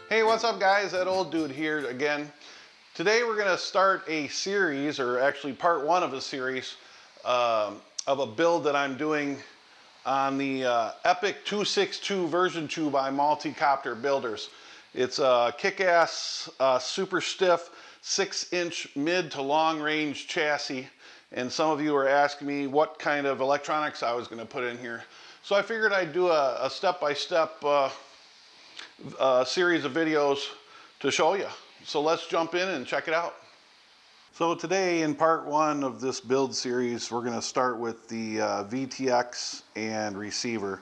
Hey, what's up guys? That old dude here again. Today we're going to start a series, or actually part one of a series, of a build that I'm doing on the Epic 262 version 2 by Multicoptor Builders. It's a kick-ass, super stiff, 6-inch mid to long range chassis. And some of you are asking me what kind of electronics I was going to put in here. So I figured I'd do a step-by-step series of videos to show you. So let's jump in and check it out. So today in part one of this build series, we're going to start with the VTX and receiver.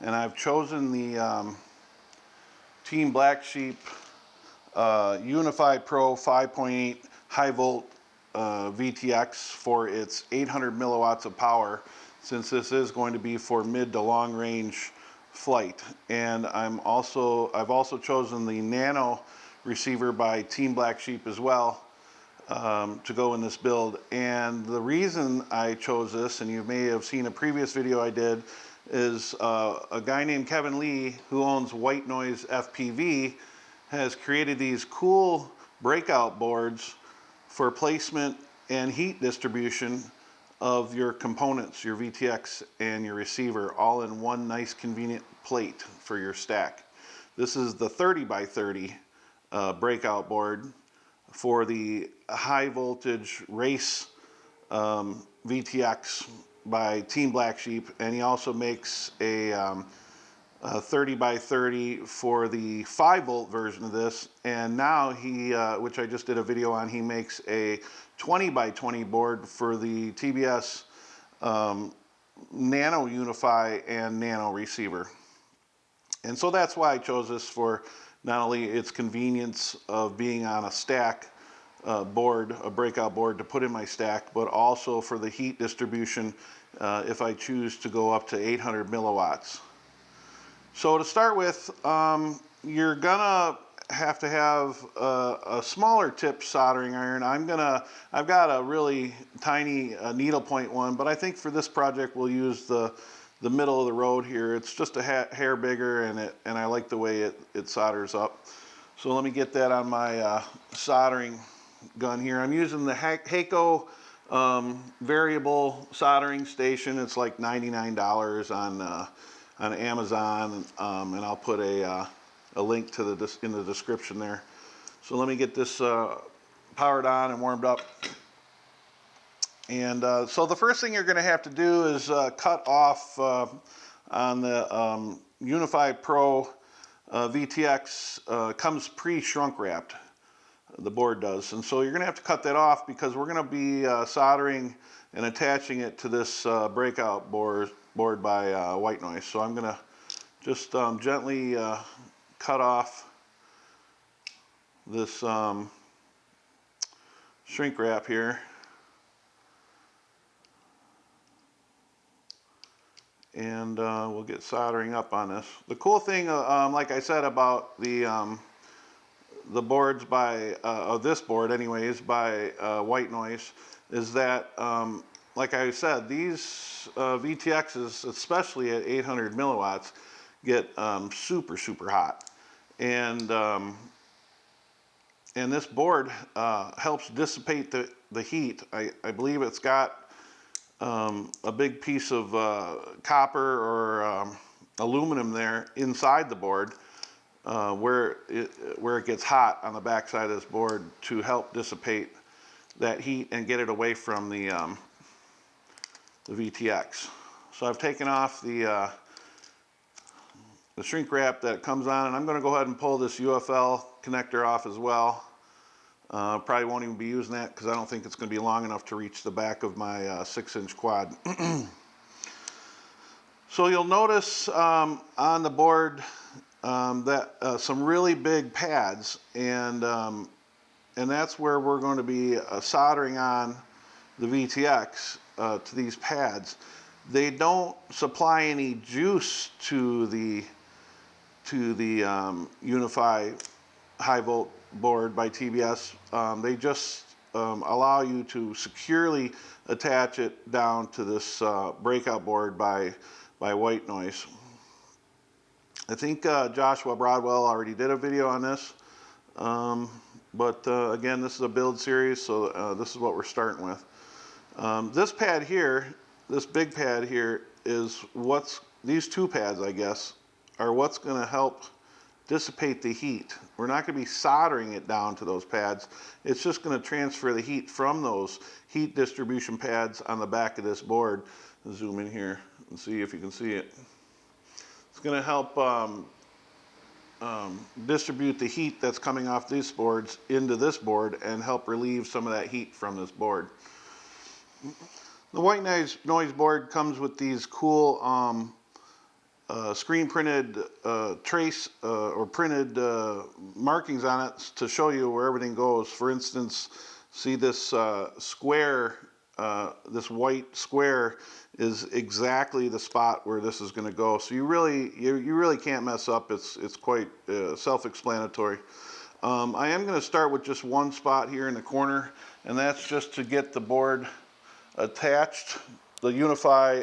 And I've chosen the Team Black Sheep Unify Pro 5.8 high volt VTX for its 800 milliwatts of power, since this is going to be for mid to long range flight. And I've also chosen the Nano receiver by Team Black Sheep as well to go in this build. And the reason I chose this, and you may have seen a previous video I did, is a guy named Kevin Lee, who owns Whitenoise FPV, has created these cool breakout boards for placement and heat distribution of your components, your VTX and your receiver, all in one nice convenient plate for your stack. This is the 30 by 30 breakout board for the high voltage race VTX by Team Black Sheep, and he also makes a 30 by 30 for the 5 volt version of this. And now he, which I just did a video on, he makes a 20 by 20 board for the TBS Nano Unify and Nano receiver. And so that's why I chose this, for not only its convenience of being on a stack board, a breakout board to put in my stack, but also for the heat distribution if I choose to go up to 800 milliwatts. So to start with, you're gonna have to have a smaller tip soldering iron. I've got a really tiny needlepoint one, but I think for this project we'll use the middle of the road here. It's just a hair bigger, and I like the way it solders up. So let me get that on my soldering gun here. I'm using the Hakko variable soldering station. It's like $99 on Amazon, and I'll put a link to in the description there. So let me get this powered on and warmed up. And so the first thing you're going to have to do is cut off on the Unify Pro VTX, comes pre-shrunk wrapped, the board does. And so you're going to have to cut that off, because we're going to be soldering and attaching it to this breakout board by Whitenoise. So I'm going to just gently cut off this shrink wrap here. And we'll get soldering up on this. The cool thing, like I said, about the boards by, this board anyways, by Whitenoise, is that, like I said, these VTXs, especially at 800 milliwatts, get super hot. And this board helps dissipate the heat. I believe it's got a big piece of copper or aluminum there inside the board, where it gets hot on the back side of this board, to help dissipate that heat and get it away from the VTX. So I've taken off the shrink wrap that comes on, and I'm going to go ahead and pull this UFL connector off as well. Probably won't even be using that, because I don't think it's going to be long enough to reach the back of my 6-inch quad. So you'll notice on the board that some really big pads, and that's where we're going to be soldering on the VTX to these pads. They don't supply any juice to the Unify high volt board by TBS. They just allow you to securely attach it down to this breakout board by Whitenoise. I think Joshua Broadwell already did a video on this. But again, this is a build series, so this is what we're starting with. This pad here, this big pad here, is these two pads, I guess, are what's going to help dissipate the heat. We're not going to be soldering it down to those pads. It's just going to transfer the heat from those heat distribution pads on the back of this board. I'll zoom in here and see if you can see it. It's going to help distribute the heat that's coming off these boards into this board and help relieve some of that heat from this board. The Whitenoise board comes with these cool screen printed trace or printed markings on it to show you where everything goes. For instance, see this square, this white square is exactly the spot where this is going to go. So you really can't mess up. It's quite self-explanatory. I am going to start with just one spot here in the corner, and that's just to get the board attached, the Unify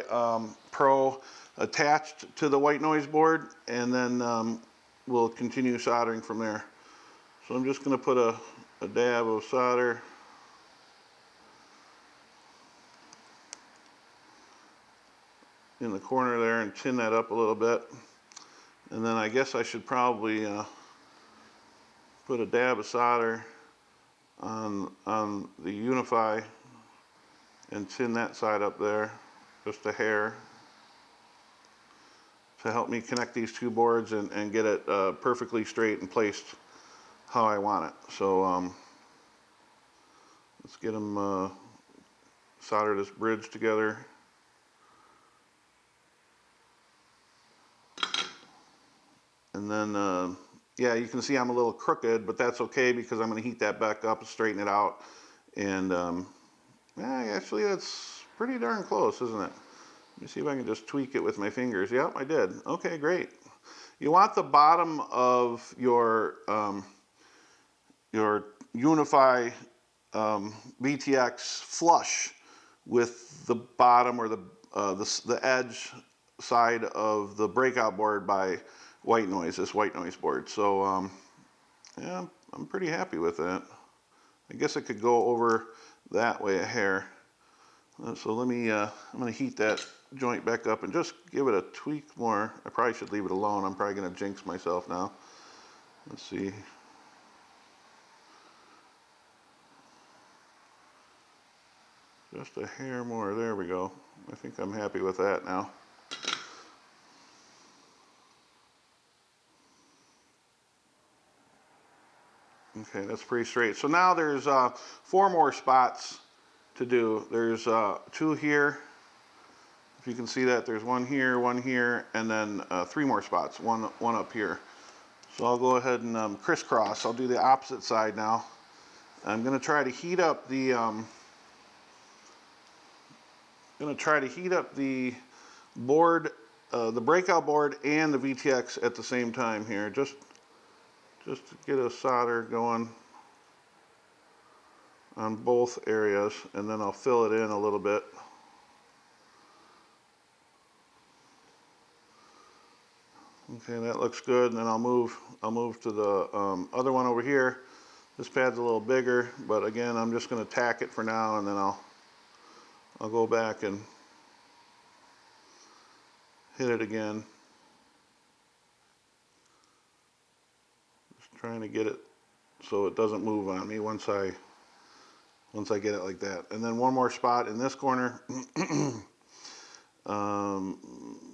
Pro attached to the Whitenoise board, and then we'll continue soldering from there. So I'm just going to put a dab of solder in the corner there and tin that up a little bit. And then I guess I should probably put a dab of solder on the Unify and tin that side up there, just a hair, to help me connect these two boards and get it perfectly straight and placed how I want it. So let's get them solder this bridge together. And then, yeah, you can see I'm a little crooked, but that's okay because I'm going to heat that back up and straighten it out. And yeah, actually, that's pretty darn close, isn't it? Let me see if I can just tweak it with my fingers. Yep, I did. Okay, great. You want the bottom of your Unify VTX flush with the bottom or the edge side of the Breakout board by Whitenoise, this Whitenoise board. So yeah, I'm pretty happy with that. I guess I could go over that way a hair. So let me, I'm going to heat that joint back up and just give it a tweak more. I probably should leave it alone. I'm probably going to jinx myself now. Let's see. Just a hair more. There we go. I think I'm happy with that now. Okay, that's pretty straight. So now there's 4 more spots to do. There's 2 here. If you can see that, there's 1 here, and then 3 more spots, one up here. So I'll go ahead and crisscross. I'll do the opposite side now. I'm going to try to heat up the board, the Breakout board and the VTX at the same time here, just to get a solder going on both areas, and then I'll fill it in a little bit. Okay, that looks good, and then I'll move to the other one over here. This pad's a little bigger, but again, I'm just going to tack it for now, and then I'll go back and hit it again. Just trying to get it so it doesn't move on me once I get it like that. And then 1 more spot in this corner.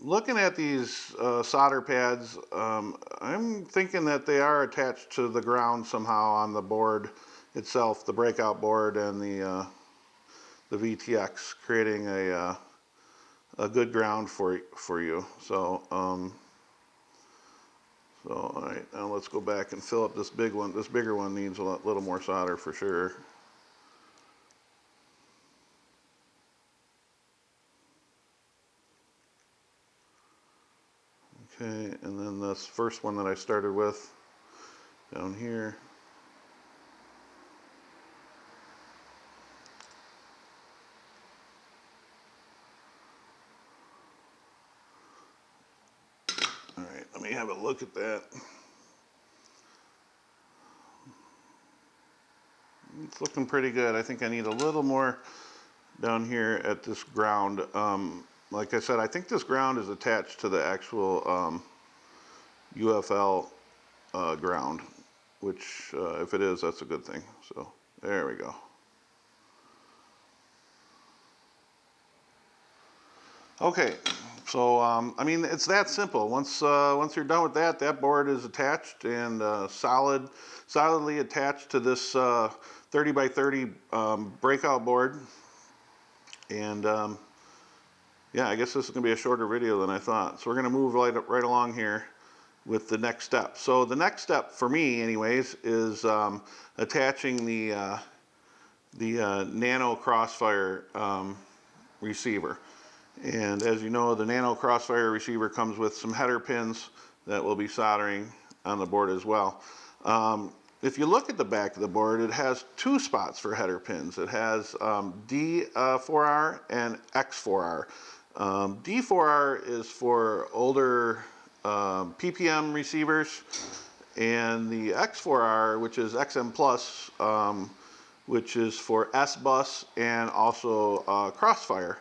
Looking at these solder pads, I'm thinking that they are attached to the ground somehow on the board itself, the Breakout board and the VTX, creating a good ground for you. So all right, now let's go back and fill up this big one. This bigger one needs a little more solder for sure. Okay, and then this first one that I started with down here. All right, let me me have a look at that. It's looking pretty good. I think I need a little more down here at this ground. Like I said, I think this ground is attached to the actual UFL ground, which if it is, that's a good thing. So there we go. Okay, so I mean, it's that simple. Once you're done with that, that board is attached and solidly attached to this 30 by 30 breakout board. And yeah, I guess this is going to be a shorter video than I thought. So we're going to move right along here with the next step. So the next step for me, anyways, is attaching the Nano Crossfire receiver. And as you know, the Nano Crossfire receiver comes with some header pins that we'll be soldering on the board as well. If you look at the back of the board, it has two spots for header pins. It has D4R and X4R. D4R is for older PPM receivers, and the X4R, which is XM Plus, which is for S-Bus and also Crossfire.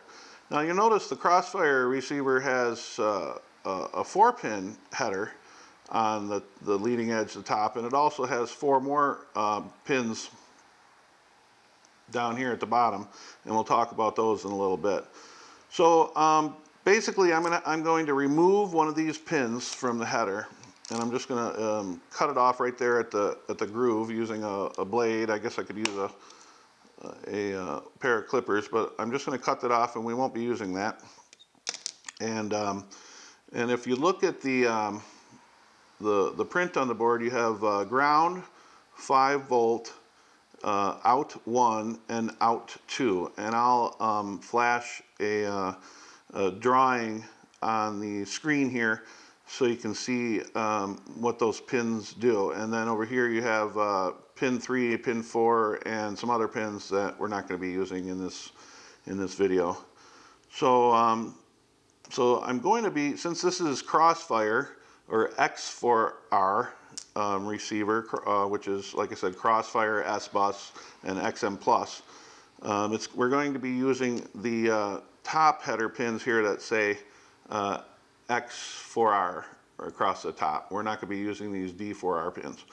Now you'll notice the Crossfire receiver has a 4-pin header on the leading edge, the top, and it also has 4 more pins down here at the bottom, and we'll talk about those in a little bit. So basically I'm going to remove one of these pins from the header, and I'm just going to cut it off right there at the groove using a blade. I guess I could use a pair of clippers, but I'm just going to cut that off, and we won't be using that. And if you look at the print on the board, you have ground, 5 volt, out 1 and out 2, and I'll flash a drawing on the screen here so you can see what those pins do. And then over here you have pin 3, pin 4, and some other pins that we're not going to be using in this video. So so I'm going to be, since this is Crossfire or X4R receiver, which is, like I said, Crossfire, S-Bus, and XM Plus, we're going to be using the top header pins here that say X4R across the top. We're not going to be using these D4R pins.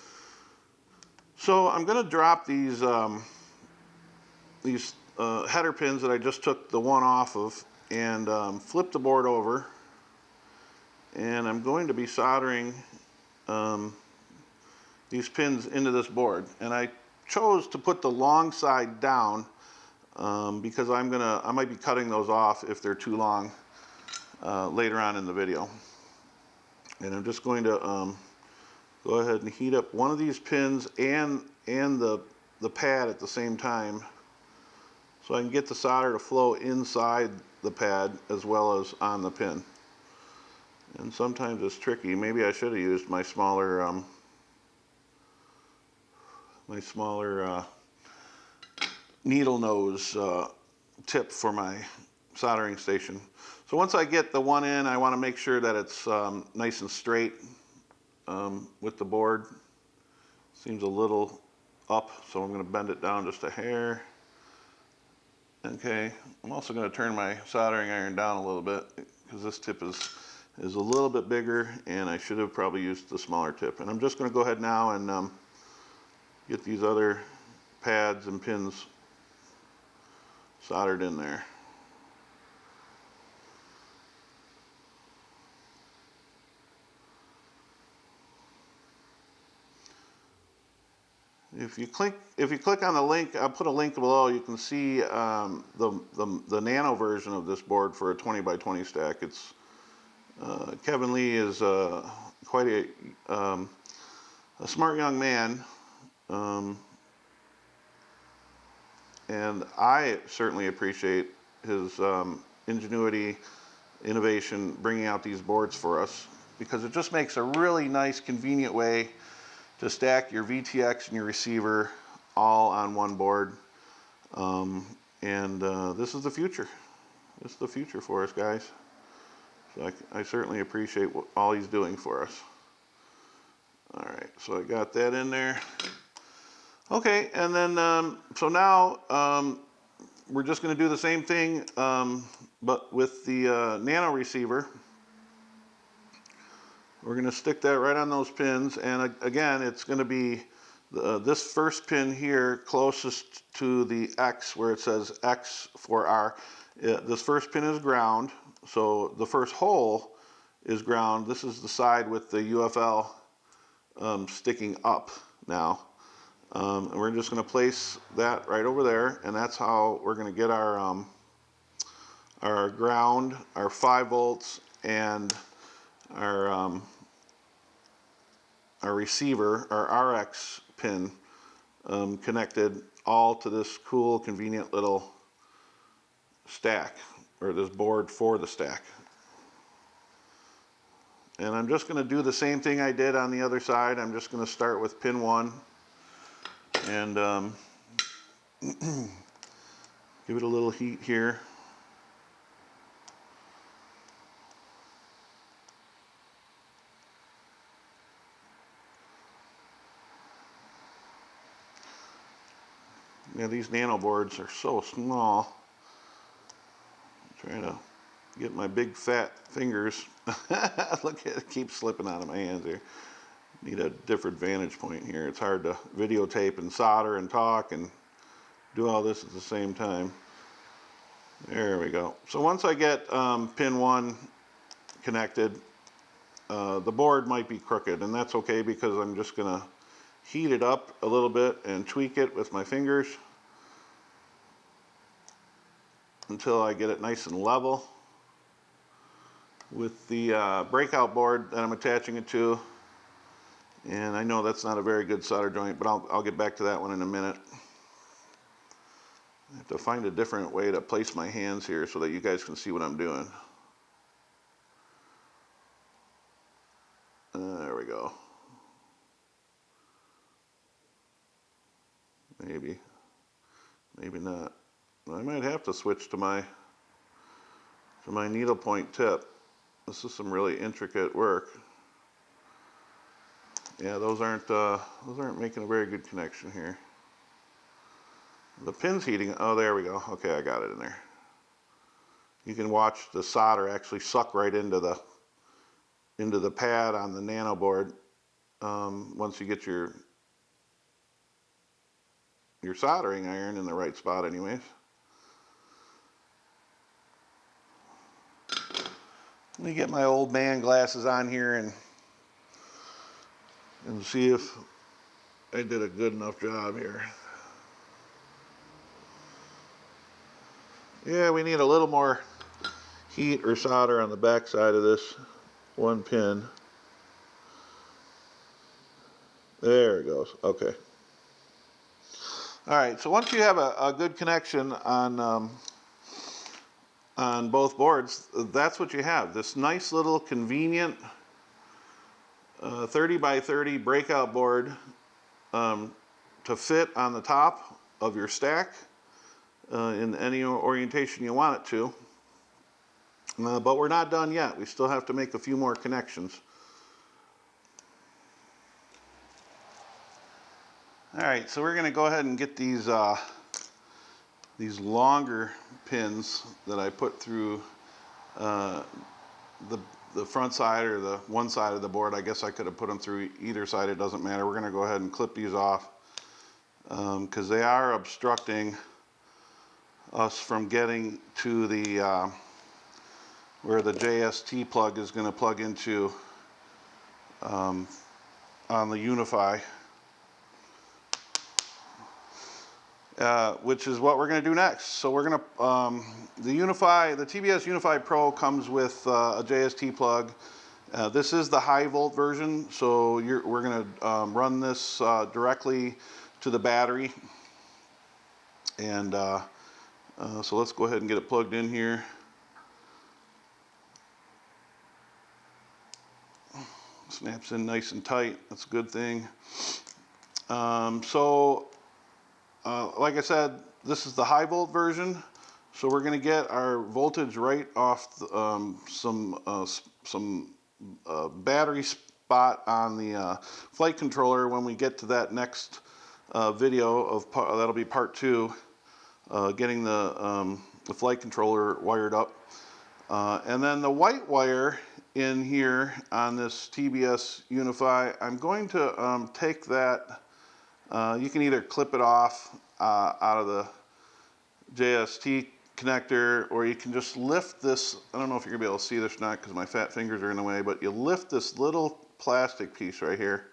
So I'm going to drop these header pins that I just took the one off of, and flip the board over, and I'm going to be soldering these pins into this board. And I chose to put the long side down because I might be cutting those off if they're too long later on in the video. And I'm just going to go ahead and heat up one of these pins and the pad at the same time, so I can get the solder to flow inside the pad as well as on the pin. And sometimes it's tricky. Maybe I should have used my smaller needle nose tip for my soldering station. So once I get the one in, I want to make sure that it's nice and straight with the board. Seems a little up, so I'm going to bend it down just a hair. Okay, I'm also going to turn my soldering iron down a little bit because this tip is a little bit bigger, and I should have probably used the smaller tip. And I'm just going to go ahead now and get these other pads and pins soldered in there. If you click on the link, I'll put a link below. You can see the Nano version of this board for a 20 by 20 stack. It's Kevin Lee is quite a smart young man, and I certainly appreciate his ingenuity, innovation, bringing out these boards for us, because it just makes a really nice, convenient way to stack your VTX and your receiver all on one board. This is the future. This is the future for us, guys. So I certainly appreciate all he's doing for us. All right, so I got that in there. Okay, and then, so now we're just going to do the same thing, but with the Nano receiver. We're going to stick that right on those pins, and again, it's going to be this first pin here closest to the X, where it says X for R. This first pin is ground, so the first hole is ground. This is the side with the UFL sticking up now. And we're just going to place that right over there, and that's how we're going to get our ground, our 5 volts, and our receiver, our RX pin, connected all to this cool, convenient little stack, or this board for the stack. And I'm just going to do the same thing I did on the other side. I'm just going to start with pin 1 and give it a little heat here. Yeah, these Nano boards are so small. I'm trying to get my big fat fingers. Look, it keeps slipping out of my hands here. Need a different vantage point here. It's hard to videotape and solder and talk and do all this at the same time. There we go. So once I get pin 1 connected, the board might be crooked, and that's okay because I'm just going to heat it up a little bit and tweak it with my fingers until I get it nice and level with the breakout board that I'm attaching it to. And I know that's not a very good solder joint, but I'll get back to that one in a minute. I have to find a different way to place my hands here so that you guys can see what I'm doing. There we go. Maybe not. I might have to switch to my needlepoint tip. This is some really intricate work. Yeah, those aren't making a very good connection here. The pin's heating. Oh, there we go. Okay, I got it in there. You can watch the solder actually suck right into the pad on the Nano board once you get your soldering iron in the right spot anyways. Let me get my old man glasses on here and see if I did a good enough job here. Yeah, we need a little more heat or solder on the back side of this one pin. There it goes. Okay. All right, so once you have a good connection on both boards, that's what you have. This nice little convenient 30 by 30 breakout board to fit on the top of your stack in any orientation you want it to. But we're not done yet. We still have to make a few more connections. All right, so we're going to go ahead and get these longer pins that I put through the front side or the one side of the board. I guess I could have put them through either side. It doesn't matter. We're going to go ahead and clip these off because they are obstructing us from getting to the where the JST plug is going to plug into on the Unify. Which is what we're going to do next. So we're going to, the TBS Unify Pro comes with a JST plug. This is the high volt version, so we're going to run this directly to the battery. And so let's go ahead and get it plugged in here. Snaps in nice and tight. That's a good thing. Like I said, this is the high volt version. So we're going to get our voltage right off the, some battery spot on the flight controller when we get to that next video of that'll be part 2, getting the flight controller wired up. And then the white wire in here on this TBS Unify, I'm going to take that, you can either clip it off out of the JST connector, or you can just lift this. I don't know if you're gonna be able to see this or not because my fat fingers are in the way, but you lift this little plastic piece right here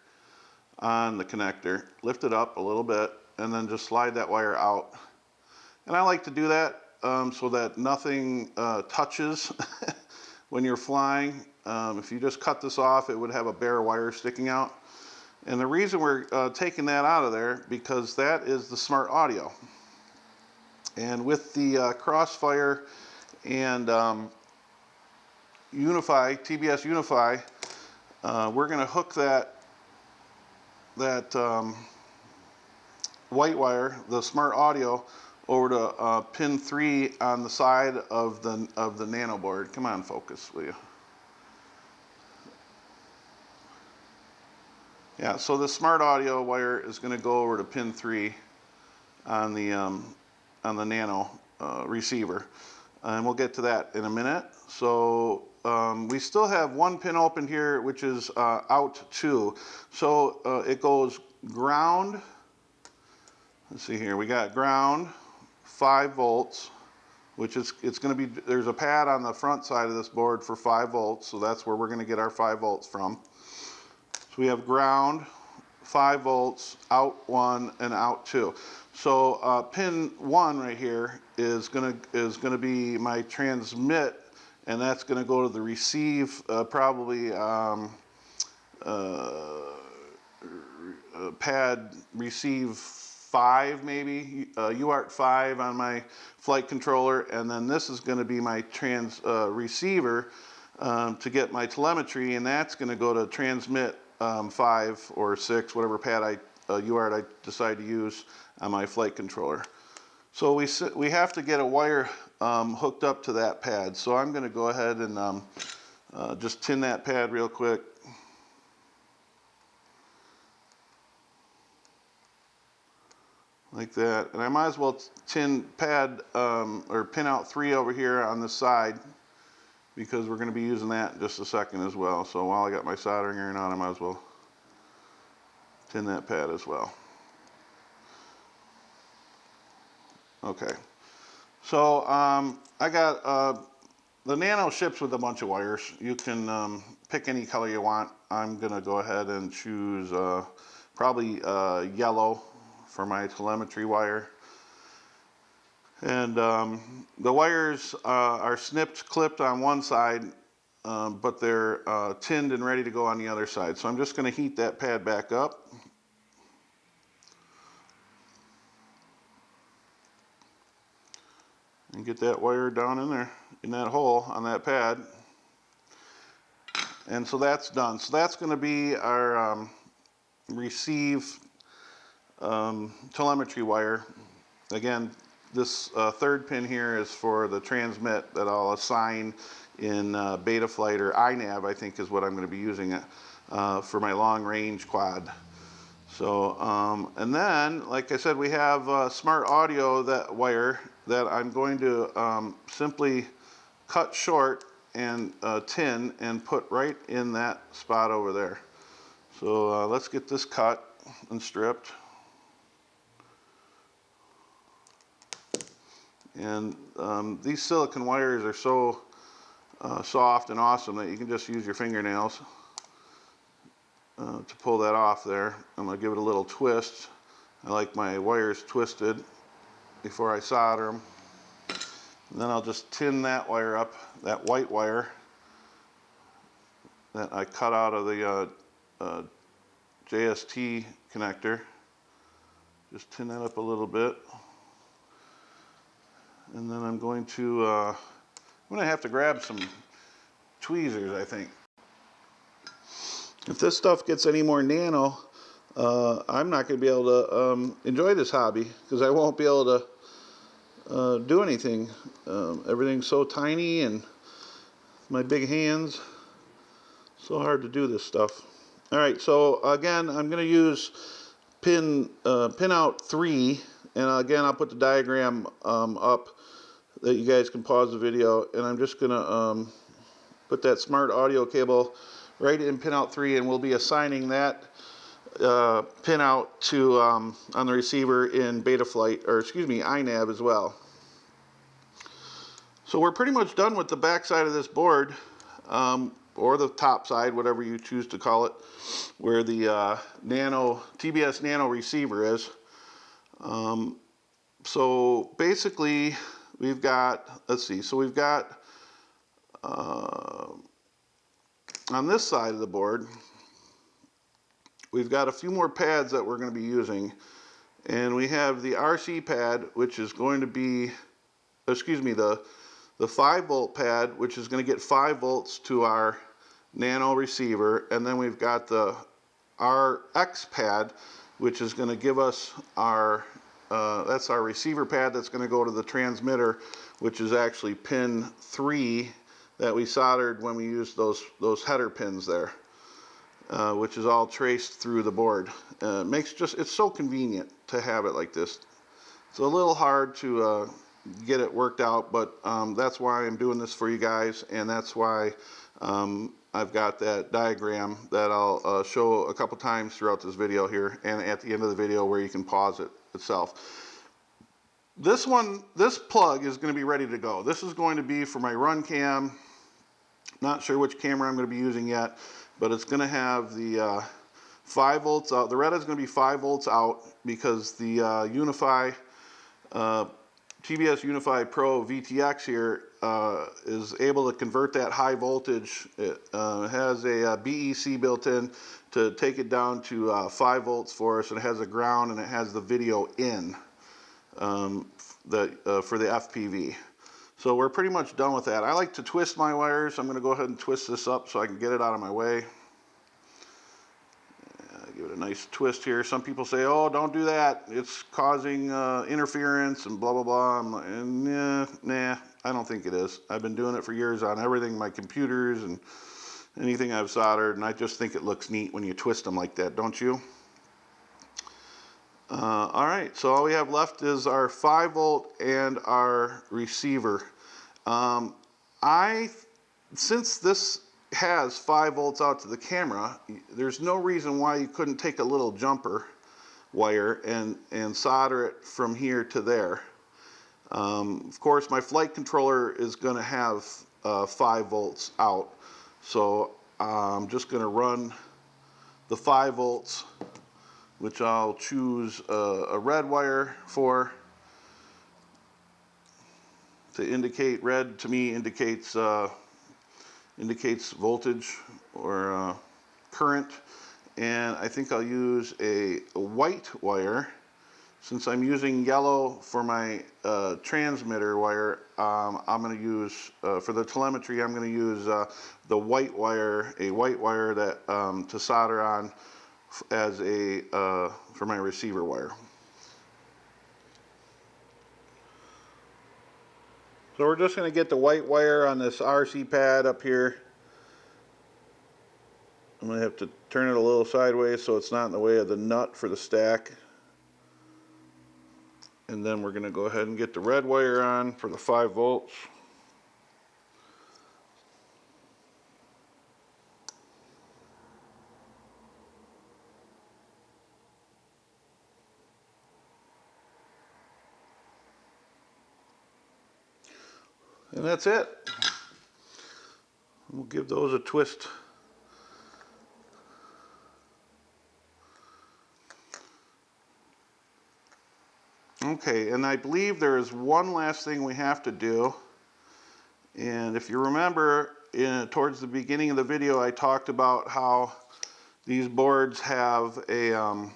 on the connector, lift it up a little bit, and then just slide that wire out. And I like to do that so that nothing touches when you're flying. If you just cut this off, it would have a bare wire sticking out. And the reason we're taking that out of there, because that is the smart audio. And with the Crossfire and Unify, TBS Unify, we're going to hook that white wire, the smart audio, over to pin 3 on the side of the Nano board. Come on, focus, will you? Yeah, so the smart audio wire is going to go over to pin 3 on the Nano receiver, and we'll get to that in a minute. So we still have one pin open here, which is out 2. So it goes ground. Let's see here. We got ground, 5 volts, which is, it's going to be, there's a pad on the front side of this board for 5 volts, so that's where we're going to get our 5 volts from. So we have ground, 5 volts, out 1 and out 2. So pin 1 right here is gonna be my transmit, and that's gonna go to the receive, probably pad receive 5 maybe, UART 5 on my flight controller, and then this is gonna be my receiver to get my telemetry, and that's gonna go to transmit 5 or 6, whatever pad UART I decide to use on my flight controller. So we have to get a wire hooked up to that pad. So I'm going to go ahead and just tin that pad real quick. Like that. And I might as well tin pad or pin out 3 over here on the side, because we're going to be using that in just a second as well. So while I got my soldering iron on, I might as well tin that pad as well. Okay, so I got the Nano ships with a bunch of wires. You can pick any color you want. I'm gonna go ahead and choose probably yellow for my telemetry wire. And the wires are snipped, clipped on one side, but they're tinned and ready to go on the other side. So I'm just gonna heat that pad back up. And get that wire down in there, in that hole on that pad. And so that's done. So that's going to be our receive telemetry wire. Again, this 3rd pin here is for the transmit that I'll assign in Betaflight, or iNav, I think is what I'm going to be using it for my long range quad. So, and then, like I said, we have smart audio, that wire that I'm going to simply cut short and tin and put right in that spot over there. So let's get this cut and stripped. And these silicone wires are so soft and awesome that you can just use your fingernails to pull that off there. I'm going to give it a little twist. I like my wires twisted before I solder them. And then I'll just tin that wire up, that white wire that I cut out of the JST connector. Just tin that up a little bit. And then I'm going to have to grab some tweezers, I think. If this stuff gets any more nano, I'm not going to be able to enjoy this hobby, because I won't be able do anything. Everything's so tiny, and my big hands, so hard to do this stuff. All right, so again, I'm going to use pin out 3, and again, I'll put the diagram up that you guys can pause the video, and I'm just going to put that smart audio cable right in pin out 3, and we'll be assigning that pin out to on the receiver in Betaflight, or excuse me, iNav as well. So we're pretty much done with the back side of this board, or the top side, whatever you choose to call it, where the Nano TBS Nano receiver is. So basically, we've got, let's see, so we've got on this side of the board, we've got a few more pads that we're going to be using, and we have the RC pad, which is going to be, excuse me, the 5-volt pad, which is going to get 5 volts to our Nano receiver, and then we've got the RX pad, which is going to give us our, that's our receiver pad that's going to go to the transmitter, which is actually pin 3 that we soldered when we used those header pins there. Which is all traced through the board. It's so convenient to have it like this. It's a little hard to get it worked out, but that's why I'm doing this for you guys, and that's why I've got that diagram that I'll show a couple times throughout this video here, and at the end of the video where you can pause it itself. This plug is going to be ready to go. This is going to be for my run cam. Not sure which camera I'm going to be using yet, but it's going to have the 5 volts out. The red is going to be 5 volts out because the Unify, TBS Unify Pro VTX here is able to convert that high voltage. It has a BEC built in to take it down to 5 volts for us, and it has a ground, and it has the video in for the FPV. So we're pretty much done with that. I like to twist my wires. I'm going to go ahead and twist this up so I can get it out of my way. Give it a nice twist here. Some people say, oh, don't do that. It's causing interference and blah, blah, blah. I'm like, nah, I don't think it is. I've been doing it for years on everything, my computers and anything I've soldered, and I just think it looks neat when you twist them like that, don't you? All right, so all we have left is our 5 volt and our receiver. Since this has 5 volts out to the camera, there's no reason why you couldn't take a little jumper wire and solder it from here to there. Of course, my flight controller is going to have 5 volts out, so I'm just going to run the 5 volts, which I'll choose a red wire for to indicate. Red to me indicates voltage or current, and I think I'll use a white wire. Since I'm using yellow for my transmitter wire, I'm going to use, for the telemetry, I'm going to use the white wire, a white wire that to solder on as a for my receiver wire. So we're just going to get the white wire on this RC pad up here. I'm going to have to turn it a little sideways so it's not in the way of the nut for the stack. And then we're going to go ahead and get the red wire on for the 5 volts. And that's it. We'll give those a twist. Okay, and I believe there is one last thing we have to do. And if you remember, towards the beginning of the video, I talked about how these boards have a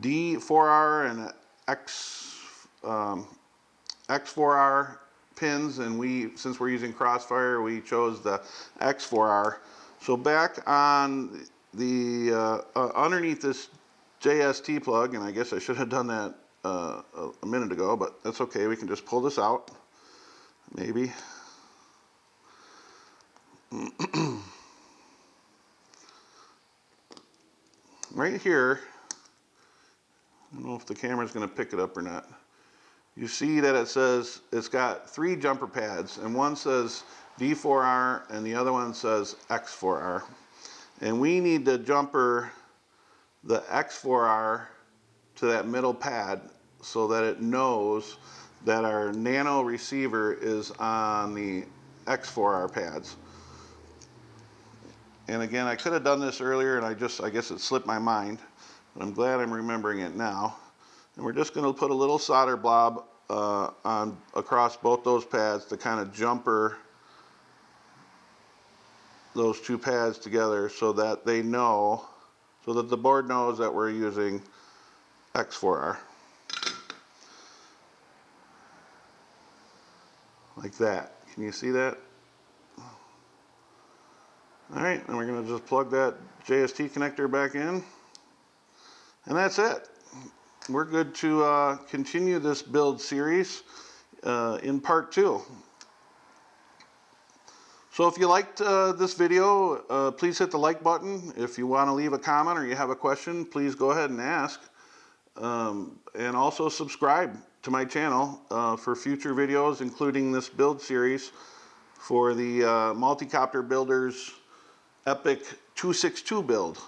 D4R and an X4R pins, and since we're using Crossfire, we chose the X4R. So back on the underneath this JST plug, and I guess I should have done that a minute ago, but that's okay. We can just pull this out, maybe. Right here, I don't know if the camera's going to pick it up or not. You see that it says it's got 3 jumper pads, and one says V4R and the other one says X4R. And we need to jumper the X4R to that middle pad so that it knows that our Nano receiver is on the X4R pads. And again, I could have done this earlier and I guess it slipped my mind, but I'm glad I'm remembering it now. And we're just going to put a little solder blob across both those pads to kind of jumper those 2 pads together so that they know, so that the board knows that we're using X4R. Like that. Can you see that? Alright, and we're going to just plug that JST connector back in. And that's it. We're good to continue this build series in part 2. So if you liked this video, please hit the like button. If you want to leave a comment or you have a question, please go ahead and ask. And also subscribe to my channel for future videos, including this build series for the Multicoptor Builders Epic 262 build.